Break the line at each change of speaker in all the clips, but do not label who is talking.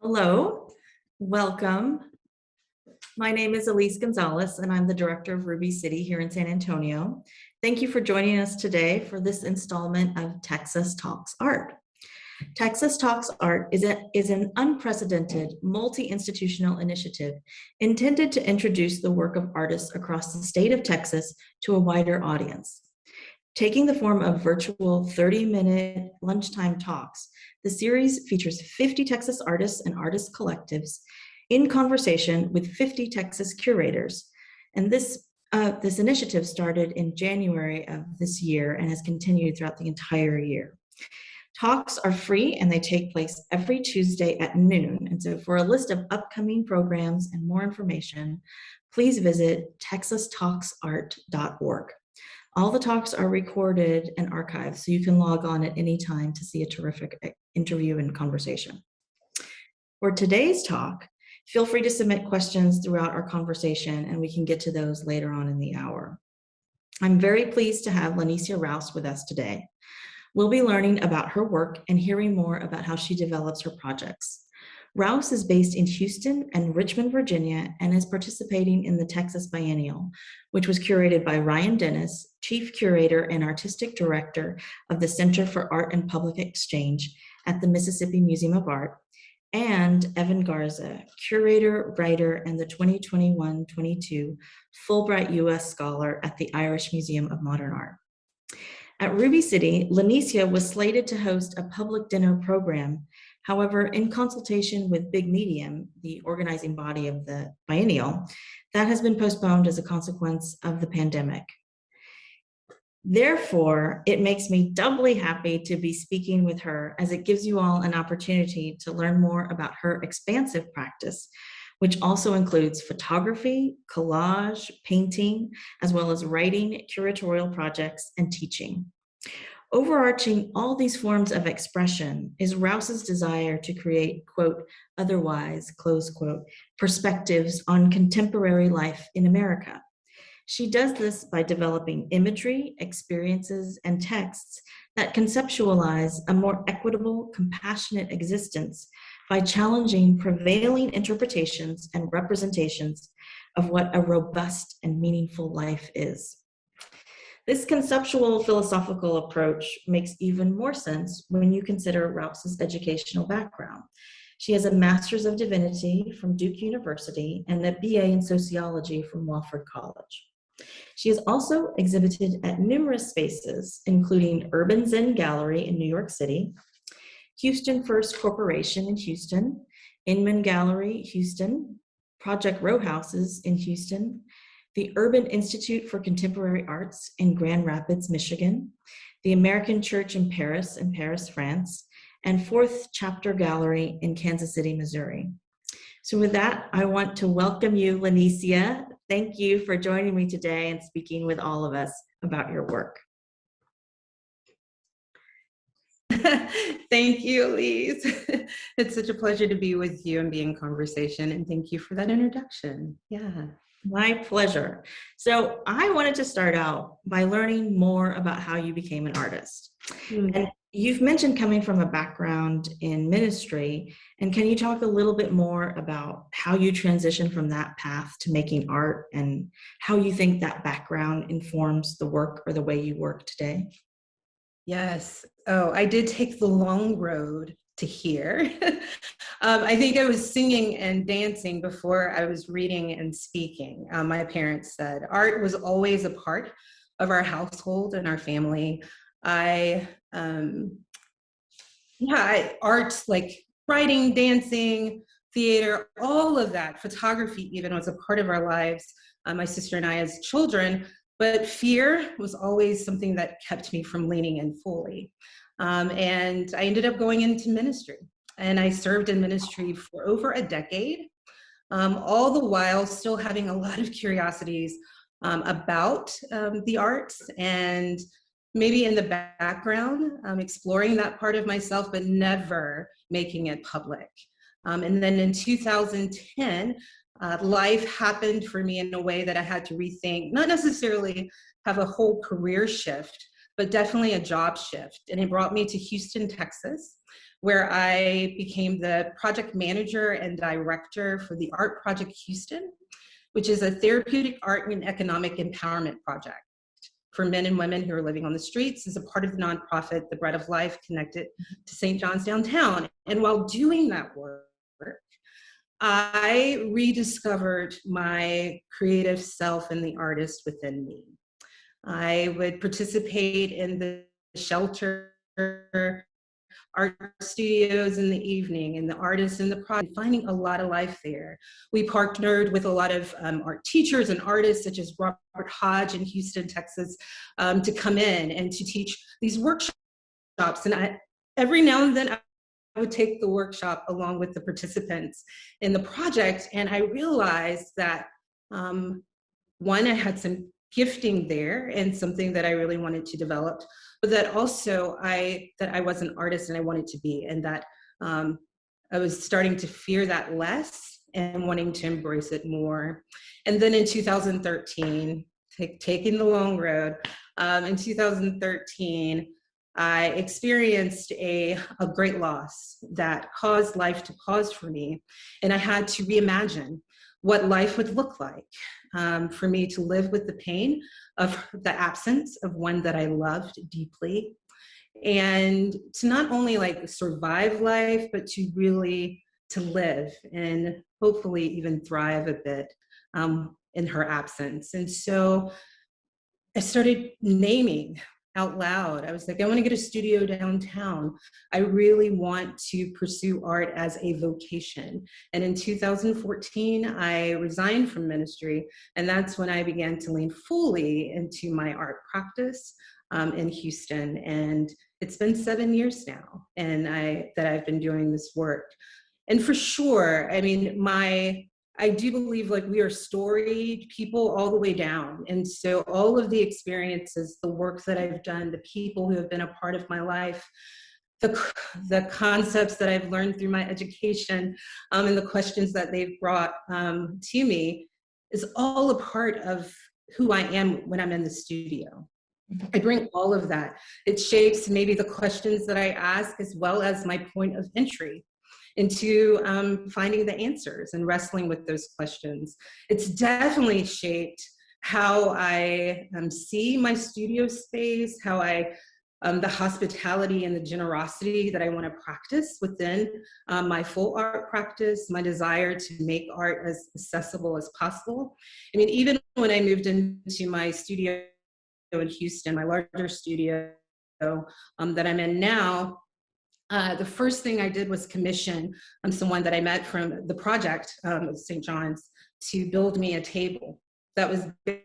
Hello, welcome. My name is Elyse Gonzales, and I'm the director of Ruby City here in San Antonio. Thank you for joining us today for this installment of Texas Talks Art. Texas Talks Art is an unprecedented multi-institutional initiative intended to introduce the work of artists across the state of Texas to a wider audience. Taking the form of virtual 30-minute lunchtime talks, the series features 50 Texas artists and artist collectives in conversation with 50 Texas curators. And this initiative started in January of this year and has continued throughout the entire year. Talks are free and they take place every Tuesday at noon. And so for a list of upcoming programs and more information, please visit texastalksart.org. All the talks are recorded and archived, so you can log on at any time to see a terrific interview and conversation. For today's talk, feel free to submit questions throughout our conversation, and we can get to those later on in the hour. I'm very pleased to have Lanecia Rouse with us today. We'll be learning about her work and hearing more about how she develops her projects. Rouse is based in Houston and Richmond, Virginia, and is participating in the Texas Biennial, which was curated by Ryan Dennis, Chief Curator and Artistic Director of the Center for Art and Public Exchange at the Mississippi Museum of Art, and Evan Garza, Curator, Writer, and the 2021-22 Fulbright U.S. Scholar at the Irish Museum of Modern Art. At Ruby City, Lanecia was slated to host a public dinner program. However, in consultation with Big Medium, the organizing body of the biennial, that has been postponed as a consequence of the pandemic. Therefore, it makes me doubly happy to be speaking with her, as it gives you all an opportunity to learn more about her expansive practice, which also includes photography, collage, painting, as well as writing, curatorial projects, and teaching. Overarching all these forms of expression is Rouse's desire to create, quote, otherwise, close quote, perspectives on contemporary life in America. She does this by developing imagery, experiences, and texts that conceptualize a more equitable, compassionate existence by challenging prevailing interpretations and representations of what a robust and meaningful life is. This conceptual philosophical approach makes even more sense when you consider Rouse's educational background. She has a Master's of Divinity from Duke University and a BA in Sociology from Wofford College. She has also exhibited at numerous spaces, including Urban Zen Gallery in New York City, Houston First Corporation in Houston, Inman Gallery, Houston, Project Row Houses in Houston, the Urban Institute for Contemporary Arts in Grand Rapids, Michigan, the American Church in Paris, France, and Fourth Chapter Gallery in Kansas City, Missouri. So with that, I want to welcome you, Lanecia. Thank you for joining me today and speaking with all of us about your work.
Thank you, Elyse. It's such a pleasure to be with you and be in conversation, and thank you for that introduction. Yeah.
My pleasure. So I wanted to start out by learning more about how you became an artist. And you've mentioned coming from a background in ministry, and can you talk a little bit more about how you transitioned from that path to making art and how you think that background informs the work or the way you work today?
Yes. Oh, I did take the long road to here. I think I was singing and dancing before I was reading and speaking. My parents said art was always a part of our household and our family. Art like writing, dancing, theater, all of that, photography even was a part of our lives, my sister and I as children, but fear was always something that kept me from leaning in fully. And I ended up going into ministry, and I served in ministry for over a decade, all the while still having a lot of curiosities about the arts, and maybe in the background, exploring that part of myself, but never making it public. And then in 2010, life happened for me in a way that I had to rethink, not necessarily have a whole career shift, but definitely a job shift. And it brought me to Houston, Texas, where I became the project manager and director for the Art Project Houston, which is a therapeutic art and economic empowerment project for men and women who are living on the streets as a part of the nonprofit, The Bread of Life, connected to St. John's downtown. And while doing that work, I rediscovered my creative self and the artist within me. I would participate in the shelter art studios in the evening and the artists in the project, finding a lot of life there. We partnered with a lot of art teachers and artists such as Robert Hodge in Houston, Texas, to come in and to teach these workshops. And every now and then I would take the workshop along with the participants in the project. And I realized that one, I had some gifting there and something that I really wanted to develop, but that also I was an artist and I wanted to be, and that I was starting to fear that less and wanting to embrace it more. And then in 2013, taking the long road, in 2013, I experienced a great loss that caused life to pause for me, and I had to reimagine what life would look like for me to live with the pain of the absence of one that I loved deeply, and to not only like survive life, but to really to live and hopefully even thrive a bit in her absence. And so I started naming out loud. I was like, I want to get a studio downtown. I really want to pursue art as a vocation. And in 2014, I resigned from ministry. And that's when I began to lean fully into my art practice in Houston. And it's been 7 years now that I've been doing this work. And for sure, I mean, I do believe like we are storied people all the way down. And so all of the experiences, the work that I've done, the people who have been a part of my life, the concepts that I've learned through my education, and the questions that they've brought to me is all a part of who I am when I'm in the studio. I bring all of that. It shapes maybe the questions that I ask as well as my point of entry into finding the answers and wrestling with those questions. It's definitely shaped how I see my studio space, how the hospitality and the generosity that I want to practice within my full art practice, my desire to make art as accessible as possible. I mean, even when I moved into my studio in Houston, my larger studio that I'm in now, the first thing I did was commission someone that I met from the project of St. John's to build me a table that was big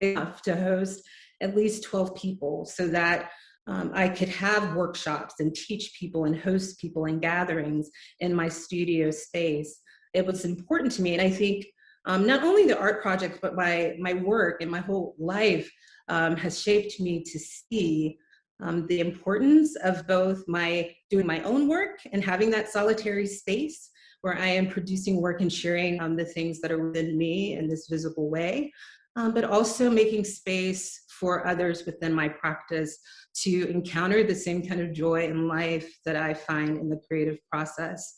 enough to host at least 12 people so that I could have workshops and teach people and host people and gatherings in my studio space. It was important to me. And I think not only the art project, but my work and my whole life has shaped me to see the importance of both doing my own work and having that solitary space where I am producing work and sharing the things that are within me in this visible way, but also making space for others within my practice to encounter the same kind of joy in life that I find in the creative process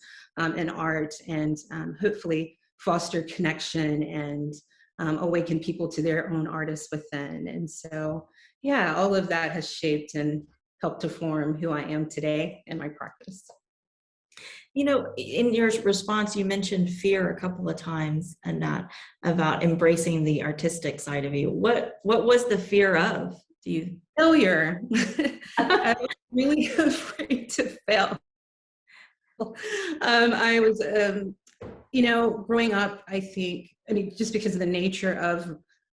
in art, and hopefully foster connection and awaken people to their own artists within. And so, yeah, all of that has shaped and helped to form who I am today in my practice.
You know, in your response, you mentioned fear a couple of times, and not about embracing the artistic side of you. What was the fear of?
Failure. I was really afraid to fail. I was, growing up, I think, just because of the nature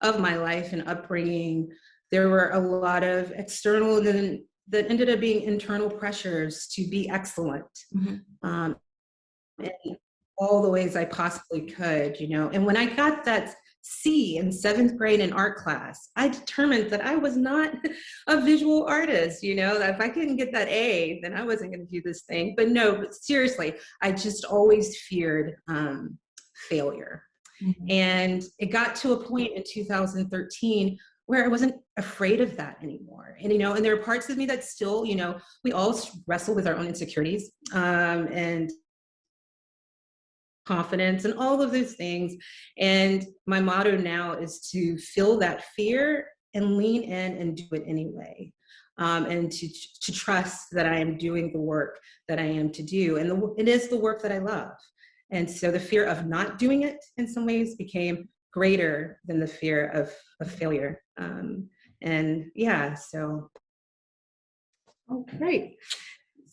of my life and upbringing, there were a lot of external that ended up being internal pressures to be excellent. Mm-hmm. In all the ways I possibly could, And when I got that C in 7th grade in art class, I determined that I was not a visual artist, that if I couldn't get that A, then I wasn't going to do this thing. But seriously, I just always feared failure. Mm-hmm. And it got to a point in 2013 where I wasn't afraid of that anymore. And, and there are parts of me that still, we all wrestle with our own insecurities, and confidence and all of those things. And my motto now is to feel that fear and lean in and do it anyway. And to trust that I am doing the work that I am to do. And it is the work that I love. And so the fear of not doing it in some ways became greater than the fear of failure. And yeah, so.
Oh, great.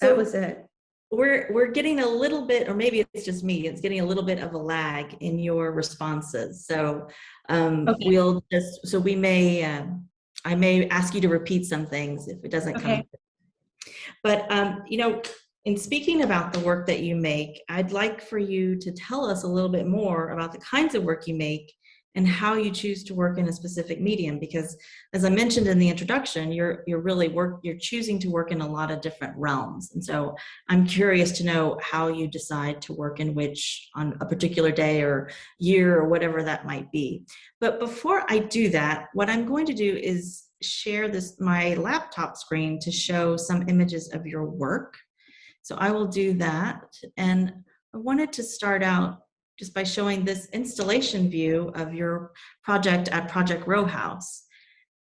That was it.
We're getting a little bit, or maybe it's just me, it's getting a little bit of a lag in your responses. So
Okay.
we may, I may ask you to repeat some things if it doesn't come.
Okay.
But, in speaking about the work that you make, I'd like for you to tell us a little bit more about the kinds of work you make and how you choose to work in a specific medium. Because as I mentioned in the introduction, you're choosing to work in a lot of different realms. And so I'm curious to know how you decide to work in which on a particular day or year or whatever that might be. But before I do that, what I'm going to do is share my laptop screen to show some images of your work. So I will do that. And I wanted to start out just by showing this installation view of your project at Project Rouse.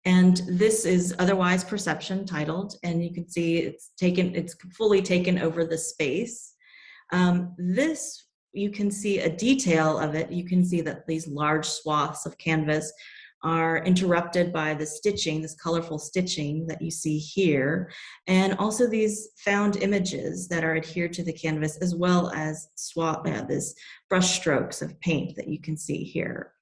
And this is Otherwise Perception titled, and you can see it's fully taken over the space. This, you can see a detail of it. You can see that these large swaths of canvas are interrupted by the stitching, this colorful stitching that you see here, and also these found images that are adhered to the canvas, as well as this brush strokes of paint that you can see here.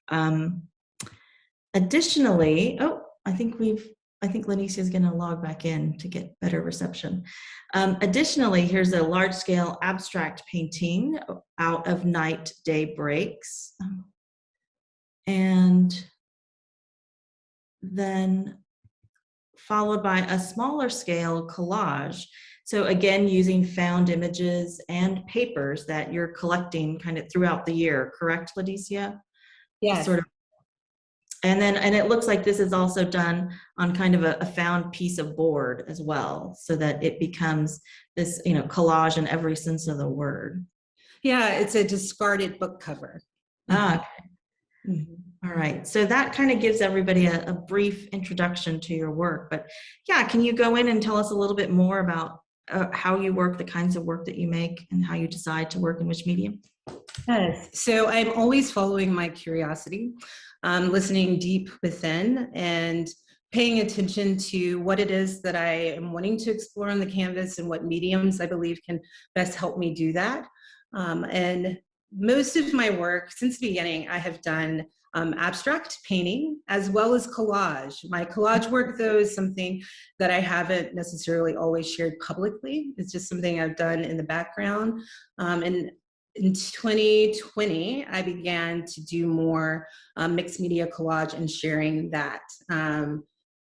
Additionally, I think Lanecia is going to log back in to get better reception. Additionally, here's a large-scale abstract painting out of Night Day Breaks. And then followed by a smaller scale collage. So again, using found images and papers that you're collecting kind of throughout the year, correct, Lanecia?
Yes.
Sort of. And it looks like this is also done on kind of a found piece of board as well, so that it becomes this, collage in every sense of the word.
Yeah, it's a discarded book cover.
Okay. Mm-hmm. All right, so that kind of gives everybody a brief introduction to your work, but yeah, can you go in and tell us a little bit more about how you work, the kinds of work that you make, and how you decide to work in which medium?
Yes, so I'm always following my curiosity, listening deep within and paying attention to what it is that I am wanting to explore on the canvas and what mediums I believe can best help me do that. And most of my work since the beginning, I have done abstract painting as well as collage. My collage work, though, is something that I haven't necessarily always shared publicly. It's just something I've done in the background. And in 2020, I began to do more mixed media collage and sharing that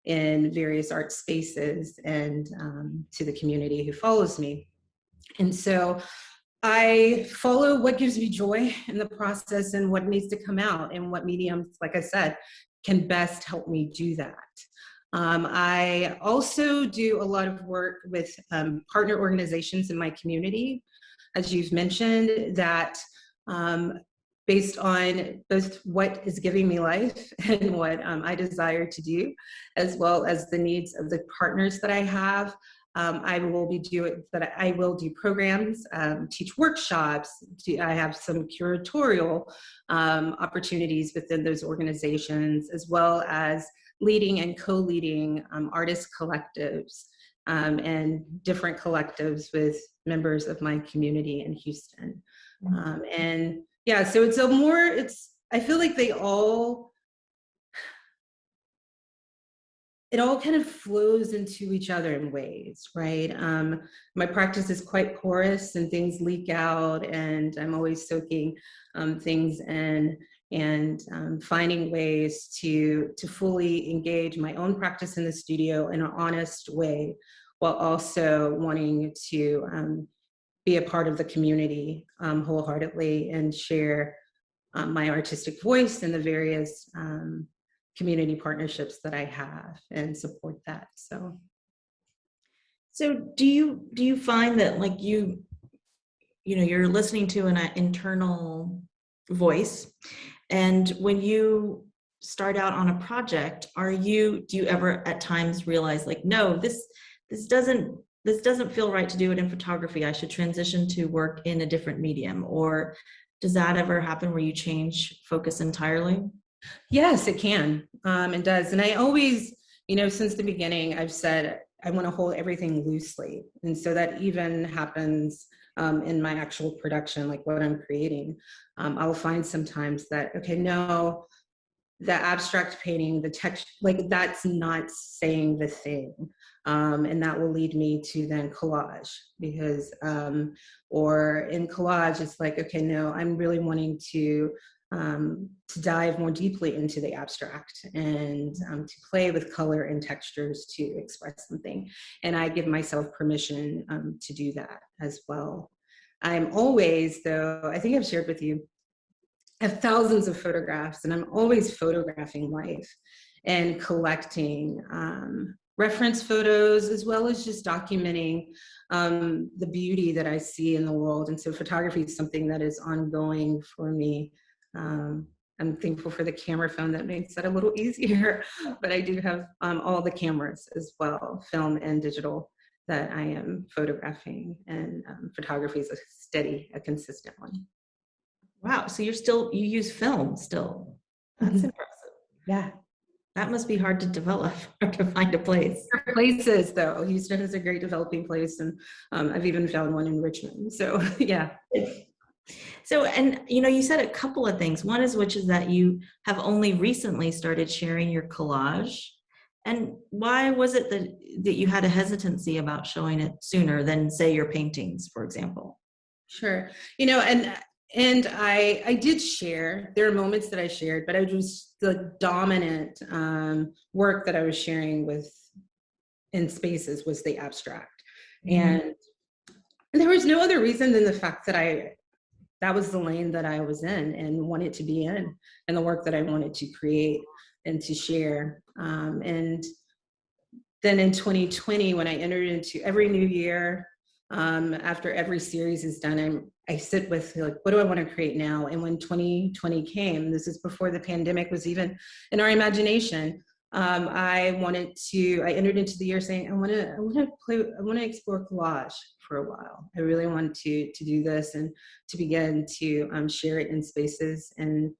in various art spaces and to the community who follows me. And so I follow what gives me joy in the process and what needs to come out and what mediums, like I said, can best help me do that. I also do a lot of work with partner organizations in my community, as you've mentioned, that based on both what is giving me life and what I desire to do, as well as the needs of the partners that I have. I will do programs, teach workshops. I have some curatorial opportunities within those organizations, as well as leading and co-leading artist collectives and different collectives with members of my community in Houston. And yeah, so I feel like it all kind of flows into each other in ways, right? My practice is quite porous and things leak out, and I'm always soaking things in and finding ways to fully engage my own practice in the studio in an honest way, while also wanting to be a part of the community wholeheartedly and share my artistic voice in the various community partnerships that I have and support that.
So do you find that like you're listening to an internal voice, and when you start out on a project, do you ever at times realize like, no, this doesn't feel right to do it in photography. I should transition to work in a different medium? Or does that ever happen where you change focus entirely?
Yes, it can. It does. And I always, since the beginning, I've said I want to hold everything loosely. And so that even happens in my actual production, like what I'm creating. I'll find sometimes that, okay, no, the abstract painting, the text, like that's not saying the thing. And that will lead me to then collage because, or in collage, it's like, okay, no, I'm really wanting to dive more deeply into the abstract and to play with color and textures to express something. And I give myself permission to do that as well. I'm always, though, I think I've shared with you, have thousands of photographs, and I'm always photographing life and collecting reference photos, as well as just documenting the beauty that I see in the world. And so photography is something that is ongoing for me. I'm thankful for the camera phone that makes that a little easier, but I do have all the cameras as well, film and digital, that I am photographing, and photography is a consistent one.
Wow. So you use film still. That's impressive.
Yeah.
That must be hard to develop or to find a place.
Places, though. Houston is a great developing place, and I've even found one in Richmond. So yeah.
So, and you said a couple of things. One is, which is that you have only recently started sharing your collage. And why was it that you had a hesitancy about showing it sooner than, say, your paintings, for example?
Sure. And I did share. There are moments that I shared, but I was the dominant work that I was sharing with in spaces was the abstract. And there was no other reason than the fact that that was the lane that I was in and wanted to be in, and the work that I wanted to create and to share. And then in 2020, when I entered into every new year, after every series is done, I sit with like, what do I want to create now? And when 2020 came, this is before the pandemic was even in our imagination. I entered into the year saying, I want to explore collage for a while. I really want to do this and to begin to share it in spaces, and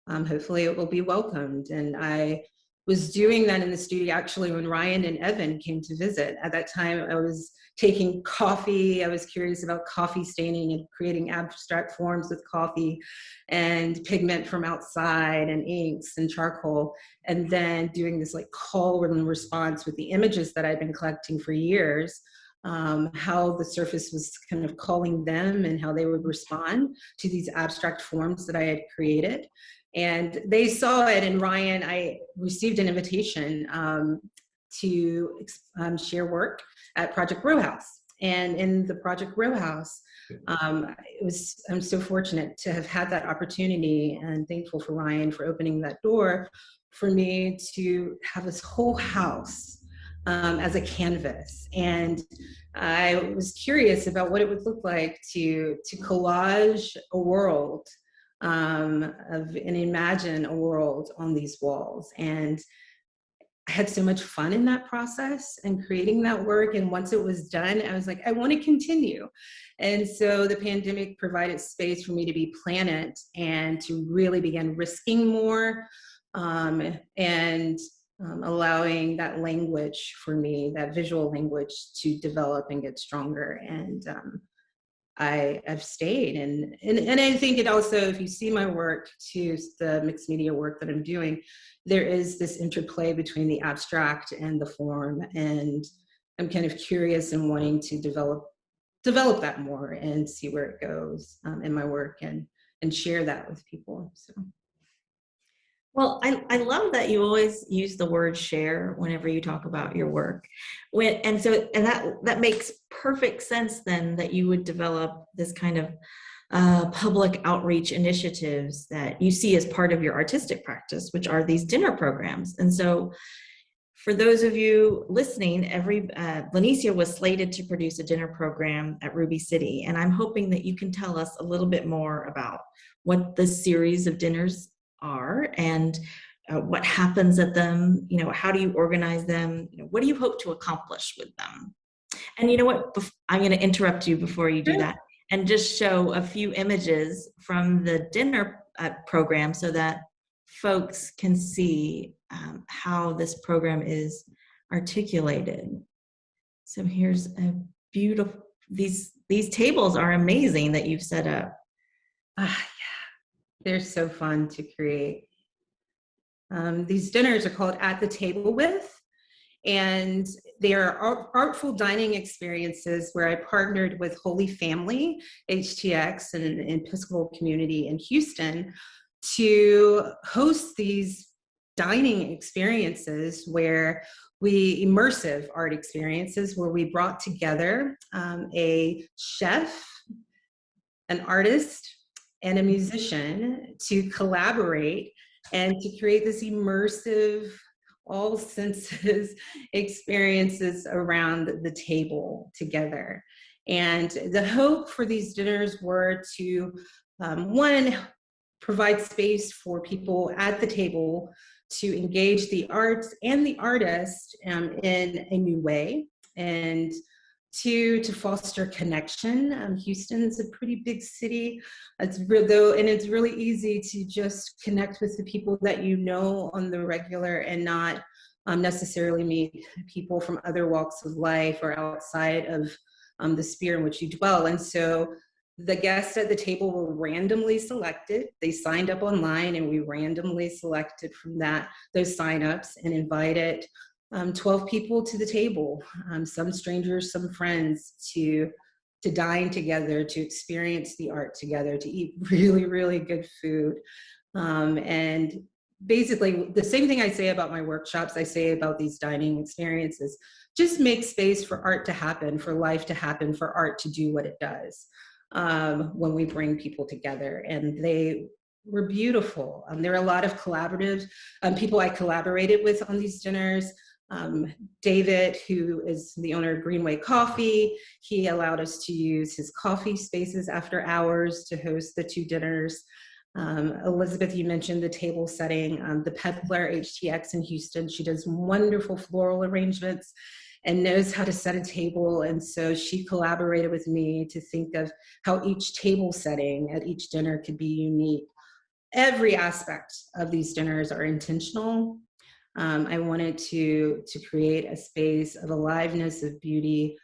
hopefully it will be welcomed. And I was doing that in the studio actually when Ryan and Evan came to visit. At that time, I was taking coffee. I was curious about coffee staining and creating abstract forms with coffee and pigment from outside and inks and charcoal, and then doing this like call and response with the images that I'd been collecting for years, how the surface was kind of calling them and how they would respond to these abstract forms that I had created. And they saw it, and Ryan, I received an invitation to share work at Project Rouse. And in the Project Rouse, I'm so fortunate to have had that opportunity, and thankful for Ryan for opening that door for me to have this whole house as a canvas. And I was curious about what it would look like to collage a world and imagine a world on these walls. And I had so much fun in that process and creating that work. And once it was done, I was like, I want to continue. And so the pandemic provided space for me to be planet and to really begin risking more, and allowing that language for me, that visual language, to develop and get stronger. And I've stayed, and I think it also, if you see my work to the mixed media work that I'm doing, there is this interplay between the abstract and the form, and I'm kind of curious and wanting to develop that more and see where it goes in my work, and share that with people. So.
Well, I love that you always use the word share whenever you talk about your work. And that makes perfect sense then, that you would develop this kind of public outreach initiatives that you see as part of your artistic practice, which are these dinner programs. And so for those of you listening, Lanecia was slated to produce a dinner program at Ruby City, and I'm hoping that you can tell us a little bit more about what the series of dinners are and what happens at them. How do you organize them? What do you hope to accomplish with them? And you know what? I'm going to interrupt you before you do that and just show a few images from the dinner program so that folks can see how this program is articulated. So here's a beautiful, these tables are amazing that you've set up.
Yeah, they're so fun to create. These dinners are called At the Table With, and they are artful dining experiences where I partnered with Holy Family, HTX, and an Episcopal community in Houston to host these dining experiences immersive art experiences where we brought together a chef, an artist, and a musician to collaborate and to create this immersive, all senses experiences around the table together. And the hope for these dinners were to, one, provide space for people at the table to engage the arts and the artist in a new way, and two, to foster connection. Houston's a pretty big city. It's really easy to just connect with the people that you know on the regular and not necessarily meet people from other walks of life or outside of the sphere in which you dwell. And so the guests at the table were randomly selected. They signed up online, and we randomly selected from those signups and invited 12 people to the table, some strangers, some friends, to dine together, to experience the art together, to eat really, really good food. And basically, the same thing I say about my workshops, I say about these dining experiences. Just make space for art to happen, for life to happen, for art to do what it does when we bring people together. And they were beautiful. There are a lot of collaborative people I collaborated with on these dinners. David, who is the owner of Greenway Coffee, he allowed us to use his coffee spaces after hours to host the two dinners. Elizabeth, you mentioned the table setting. The Peddler HTX in Houston, she does wonderful floral arrangements and knows how to set a table. And so she collaborated with me to think of how each table setting at each dinner could be unique. Every aspect of these dinners are intentional. I wanted to create a space of aliveness, of beauty.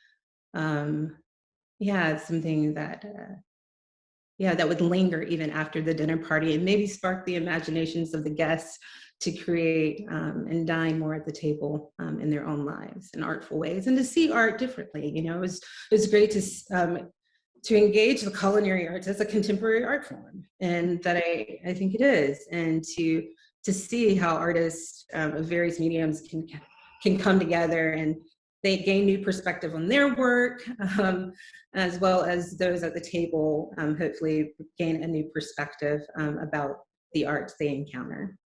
It's something that that would linger even after the dinner party, and maybe spark the imaginations of the guests to create and dine more at the table in their own lives in artful ways, and to see art differently. It was great to engage the culinary arts as a contemporary art form, and that I think it is, and to see how artists of various mediums can come together and they gain new perspective on their work, as well as those at the table hopefully gain a new perspective about the arts they encounter.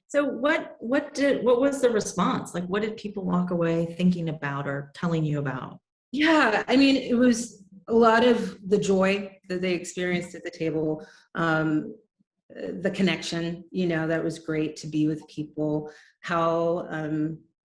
So what was the response? Like, what did people walk away thinking about or telling you about?
Yeah, I mean, it was a lot of the joy that they experienced at the table, the connection, that was great to be with people, how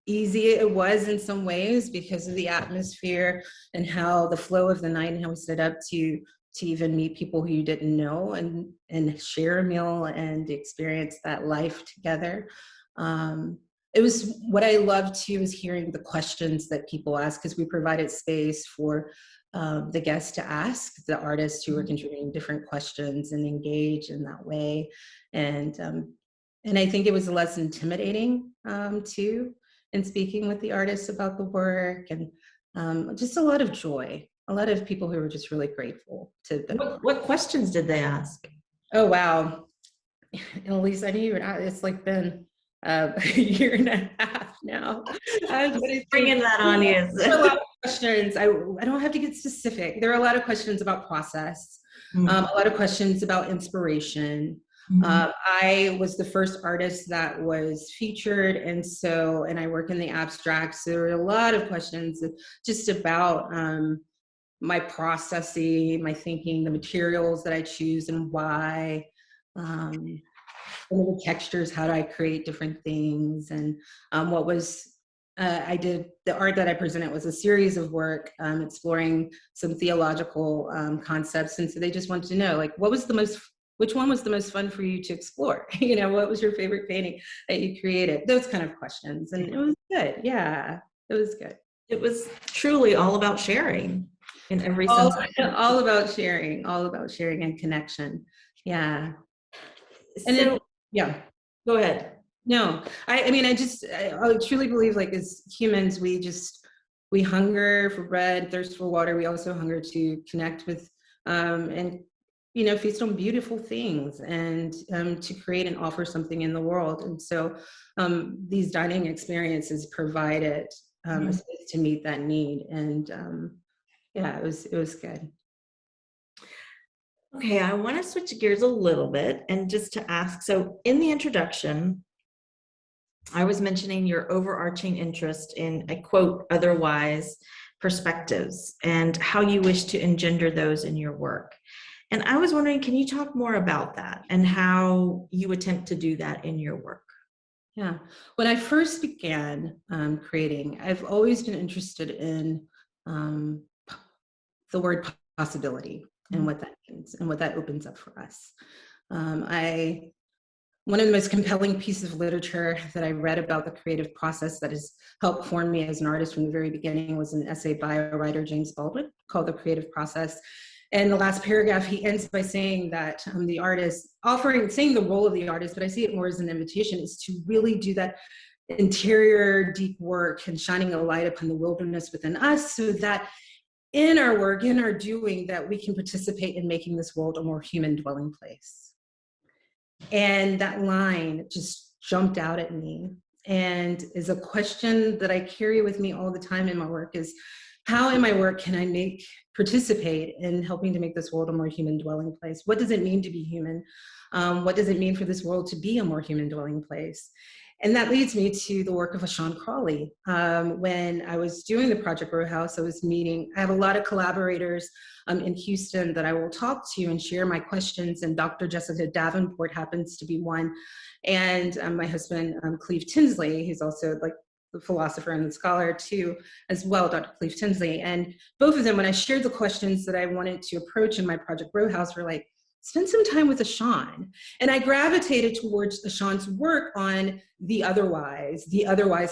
easy it was in some ways because of the atmosphere and how the flow of the night and how we set up to even meet people who you didn't know and share a meal and experience that life together. It was what I loved too, is hearing the questions that people ask, because we provided space for the guests to ask the artists who were contributing different questions and engage in that way. And I think it was less intimidating too, in speaking with the artists about the work, and just a lot of joy. A lot of people who were just really grateful to them.
What questions did they ask?
Oh, wow. Elyse, I knew you would ask. It's like been a year and a half now.
Bringing that on you.
There are a lot of questions. I don't have to get specific. There are a lot of questions about process.
Mm.
A lot of questions about inspiration.
Mhm.
I was the first artist that was featured, and I work in the abstract, so there were a lot of questions just about my processing, my thinking, the materials that I choose and why, some of the textures, how do I create different things, and what was I did the art that I presented was a series of work exploring some theological concepts, and so they just wanted to know, like, which one was the most fun for you to explore? You know, what was your favorite painting that you created? Those kind of questions, and it was good. Yeah, it was good.
It was truly all about sharing in every
All,
sense.
all about sharing and connection. Yeah, and
So
yeah.
go ahead.
No, I mean, I truly believe, like, as humans, we hunger for bread, thirst for water. We also hunger to connect with, and, you know, feast on beautiful things, and to create and offer something in the world. And so, these dining experiences provided a
Mhm.
space to meet that need. And yeah, it was good.
Okay, I want to switch gears a little bit and just to ask, so in the introduction, I was mentioning your overarching interest in a quote, otherwise perspectives and how you wish to engender those in your work. And I was wondering, can you talk more about that and how you attempt to do that in your work?
Yeah. When I first began creating, I've always been interested in um, the word possibility and what that means and what that opens up for us. I One of the most compelling pieces of literature that I read about the creative process that has helped form me as an artist from the very beginning was an essay by a writer, James Baldwin, called The Creative Process. And the last paragraph, he ends by saying that the artist, saying the role of the artist, but I see it more as an invitation, is to really do that interior deep work and shining a light upon the wilderness within us, so that in our work, in our doing, that we can participate in making this world a more human dwelling place. And that line just jumped out at me, and is a question that I carry with me all the time in my work: is how in my work can I participate in helping to make this world a more human dwelling place? What does it mean to be human? What does it mean for this world to be a more human dwelling place? And that leads me to the work of Sean Crawley. When I was doing the Project Row House, I have a lot of collaborators in Houston that I will talk to and share my questions, and Dr. Jessica Davenport happens to be one. And my husband, Cleve Tinsley, who's also like the philosopher and the scholar too, as well, Dr. Cleve Tinsley. And both of them, when I shared the questions that I wanted to approach in my Project Row House, were like, spend some time with Ashan. And I gravitated towards Ashan's work on the otherwise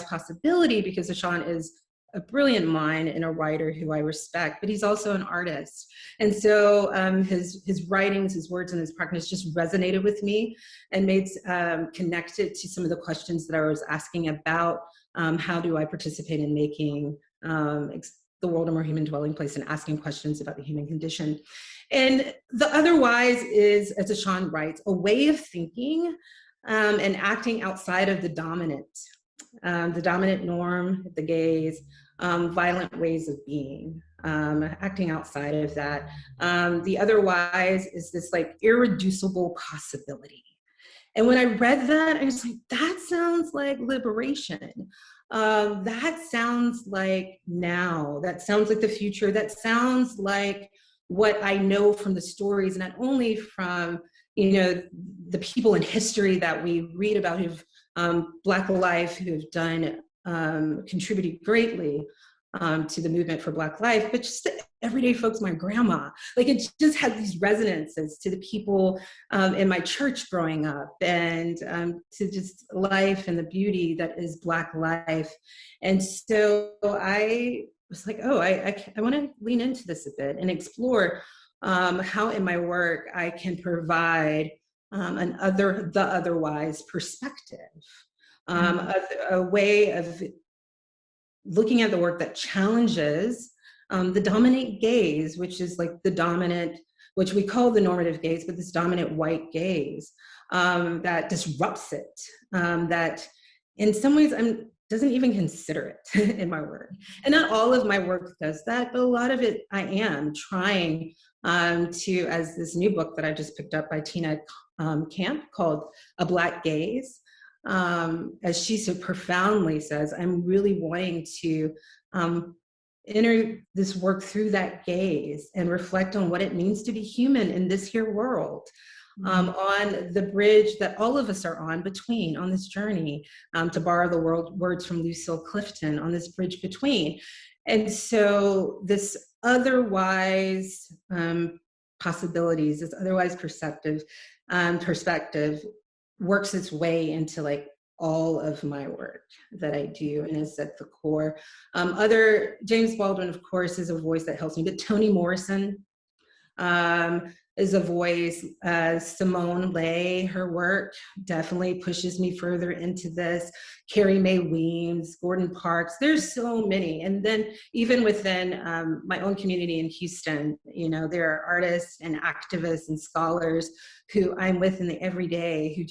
possibility, because Ashan is a brilliant mind and a writer who I respect, but he's also an artist. And so his writings, his words, and his practice just resonated with me and made connected to some of the questions that I was asking about how do I participate in making the world a more human dwelling place, and asking questions about the human condition. And the otherwise is, as Ashan writes, a way of thinking and acting outside of the dominant norm, the gaze, violent ways of being, acting outside of that. The otherwise is this like irreducible possibility. And when I read that, I was like, that sounds like liberation. That sounds like now. That sounds like the future. That sounds like what I know from the stories, not only from, you know, the people in history that we read about who've Black life, who've done contributed greatly to the movement for Black life, but just the everyday folks, my grandma. Like, it just had these resonances to the people in my church growing up, and to just life and the beauty that is Black life. And so I was like, oh, I want to lean into this a bit and explore how in my work I can provide the otherwise perspective, a way of looking at the work that challenges the dominant gaze, which is like the dominant, which we call the normative gaze, but this dominant white gaze that disrupts it, that in some ways doesn't even consider it in my work. And not all of my work does that, but a lot of it I am trying to as this new book that I just picked up by Tina Camp called A Black Gaze. As she so profoundly says, I'm really wanting to enter this work through that gaze and reflect on what it means to be human in this here world. On the bridge that all of us are on between, on this journey, to borrow the words from Lucille Clifton, on this bridge between. And so this otherwise possibilities, this otherwise perspective works its way into like all of my work that I do and is at the core. Other, James Baldwin, of course, is a voice that helps me, but Toni Morrison is a voice. Simone Leigh, her work definitely pushes me further into this. Carrie Mae Weems, Gordon Parks, there's so many. And then even within my own community in Houston, you know, there are artists and activists and scholars who I'm with in the everyday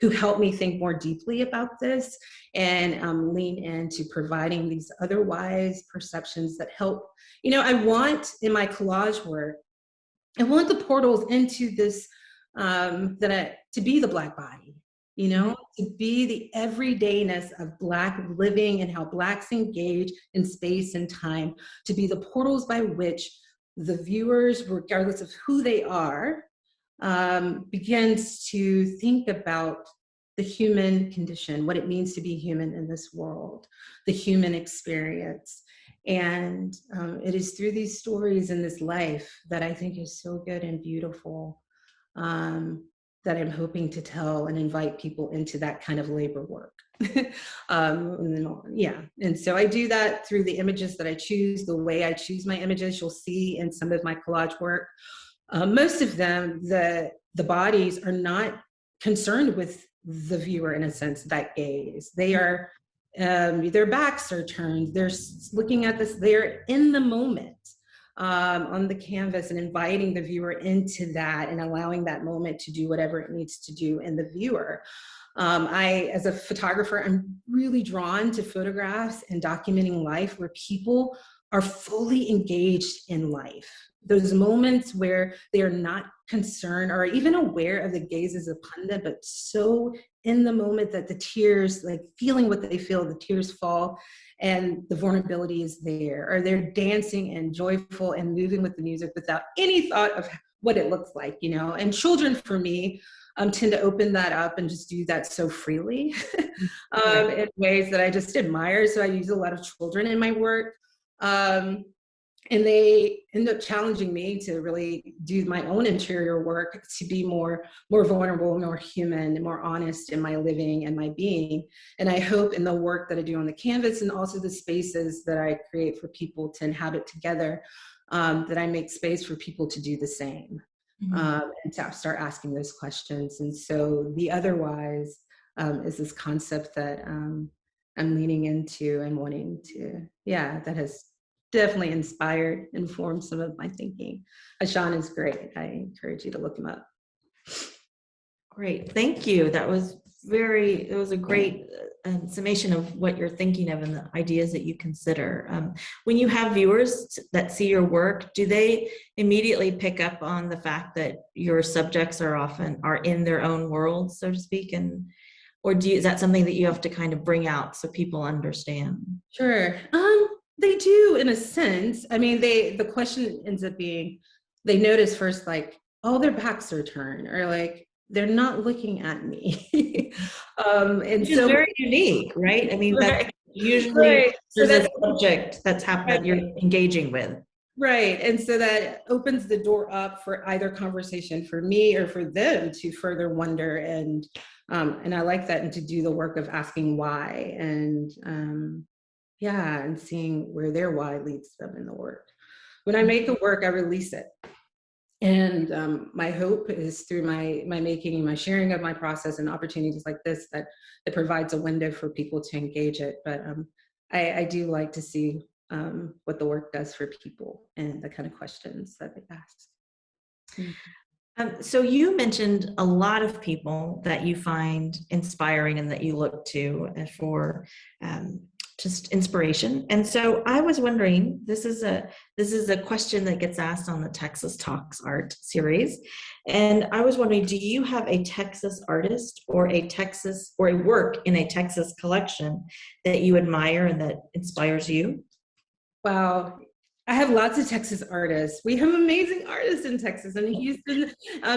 who help me think more deeply about this and lean into providing these otherwise perceptions that help. You know, I want in my collage work, I want the portals into this, to be the Black body, you know, to be the everydayness of Black living and how Blacks engage in space and time, to be the portals by which the viewers, regardless of who they are, begins to think about the human condition, what it means to be human in this world, the human experience. And it is through these stories in this life that I think is so good and beautiful, that I'm hoping to tell and invite people into that kind of labor work. And so I do that through the images that I choose, the way I choose my images. You'll see in some of my collage work, most of them, the bodies are not concerned with the viewer in a sense, that gaze. They are, their backs are turned, they're looking at this, they're in the moment on the canvas and inviting the viewer into that and allowing that moment to do whatever it needs to do in the viewer. As a photographer, I'm really drawn to photographs and documenting life where people are fully engaged in life. Those moments where they are not concerned or even aware of the gaze as a pundit, but so in the moment that the tears, like feeling what they feel, the tears fall and the vulnerability is there, or they're dancing and joyful and moving with the music without any thought of what it looks like, you know. And children, for me, tend to open that up and just do that so freely in ways that I just admire. So I use a lot of children in my work. And they end up challenging me to really do my own interior work, to be more vulnerable, more human, and more honest in my living and my being. And I hope in the work that I do on the canvas and also the spaces that I create for people to inhabit together, that I make space for people to do the same. And to start asking those questions. And so the otherwise is this concept that I'm leaning into and wanting to, that has definitely inspired, informed some of my thinking. Sean is great. I encourage you to look him up.
Great, thank you. It was a great summation of what you're thinking of and the ideas that you consider. When you have viewers that see your work, do they immediately pick up on the fact that your subjects are in their own world, so to speak, or is that something that you have to kind of bring out so people understand?
Sure. They do, in a sense. I mean, the question ends up being, they notice first, like, oh, their backs are turned, or like, they're not looking at me.
Which is very unique, right? I mean, that's usually there's a subject that's happening that you're engaging with.
Right, and so that opens the door up for either conversation for me or for them to further wonder, and I like that, and to do the work of asking why, and and seeing where their why leads them in the work. When I make the work, I release it. And my hope is through my making and my sharing of my process and opportunities like this, that it provides a window for people to engage it. But I do like to see what the work does for people and the kind of questions that they ask.
So you mentioned a lot of people that you find inspiring and that you look to for just inspiration. And so I was wondering, this is a question that gets asked on the Texas Talks Art series. And I was wondering, do you have a Texas artist or a work in a Texas collection that you admire and that inspires you?
Wow. I have lots of Texas artists. We have amazing artists in Texas and Houston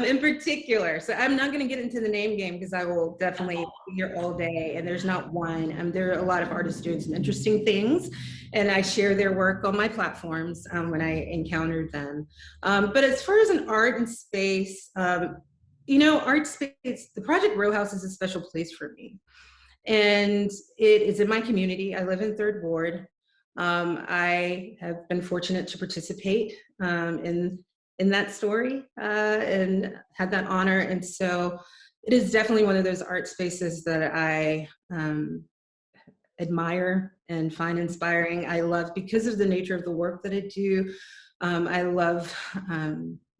in particular. So I'm not going to get into the name game because I will definitely be here all day. And there's not one. There are a lot of artists doing some interesting things. And I share their work on my platforms when I encountered them. But as far as an art and space, art space, the Project Row House is a special place for me. And it is in my community. I live in Third Ward. I have been fortunate to participate in that story and had that honor. And so it is definitely one of those art spaces that I admire and find inspiring. I love, because of the nature of the work that I do, I love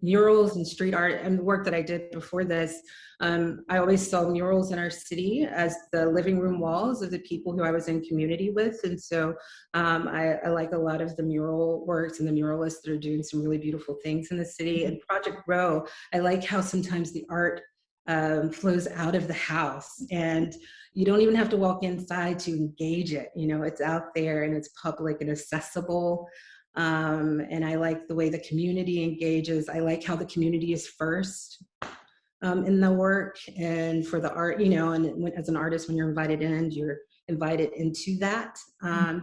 murals and street art, and the work that I did before this. I always saw murals in our city as the living room walls of the people who I was in community with. And so I like a lot of the mural works and the muralists that are doing some really beautiful things in the city. And Project Row, I like how sometimes the art flows out of the house and you don't even have to walk inside to engage it. It's out there and it's public and accessible. And I like the way the community engages. I like how the community is first in the work and for the art, and as an artist, when you're invited into that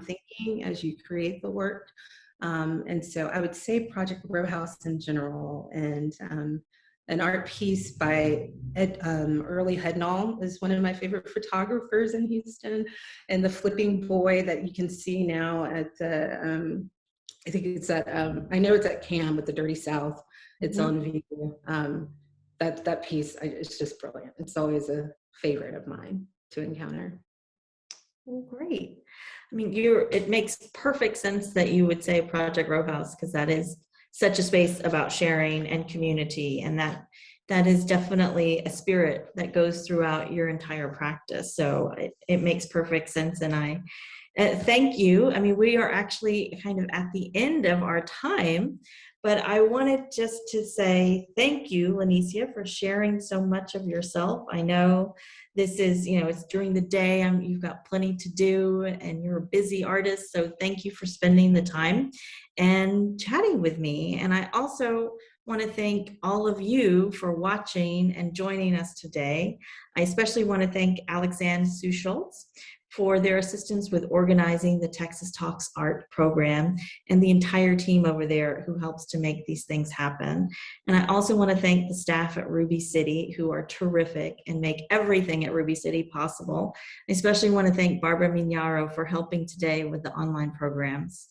thinking as you create the work. And so I would say Project Row House in general, and an art piece by Early Hednall is one of my favorite photographers in Houston, and the flipping boy that you can see now at the, I think it's at, I know it's at CAM with the Dirty South. It's on view. That piece, it's just brilliant. It's always a favorite of mine to encounter.
Well, great. I mean, it makes perfect sense that you would say Project Row House, because that is such a space about sharing and community, and that is definitely a spirit that goes throughout your entire practice. So it makes perfect sense, and I thank you. I mean, we are actually kind of at the end of our time, but I wanted just to say thank you, Lanecia, for sharing so much of yourself. I know this is, it's during the day, you've got plenty to do, and you're a busy artist, so thank you for spending the time and chatting with me. And I also want to thank all of you for watching and joining us today. I especially want to thank Alexandre Suschultz for their assistance with organizing the Texas Talks Art program, and the entire team over there who helps to make these things happen. And I also want to thank the staff at Ruby City, who are terrific and make everything at Ruby City possible. I especially want to thank Barbara Mignaro for helping today with the online programs.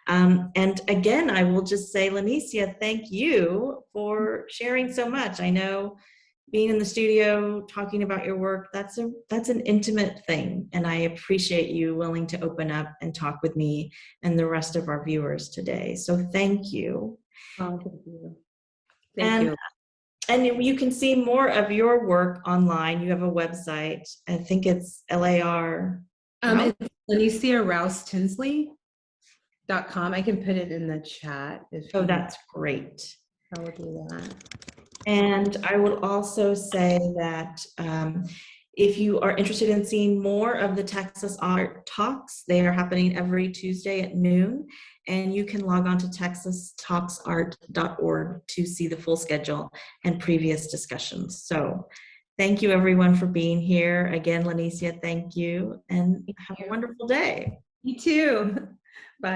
And again, I will just say, Lanecia, thank you for sharing so much. I know being in the studio, talking about your work, that's an intimate thing. And I appreciate you willing to open up and talk with me and the rest of our viewers today. So thank you.
Oh, thank you. Thank you.
And you can see more of your work online. You have a website. I think it's LAR.
It's Lanecia Tinsley.com. I can put it in the chat.
Oh, that's great.
I will do that.
And I will also say that if you are interested in seeing more of the Texas Art Talks, they are happening every Tuesday at noon, and you can log on to texastalksart.org to see the full schedule and previous discussions. So thank you everyone for being here. Again, Lanecia, thank you, and have a wonderful day.
You too. Bye.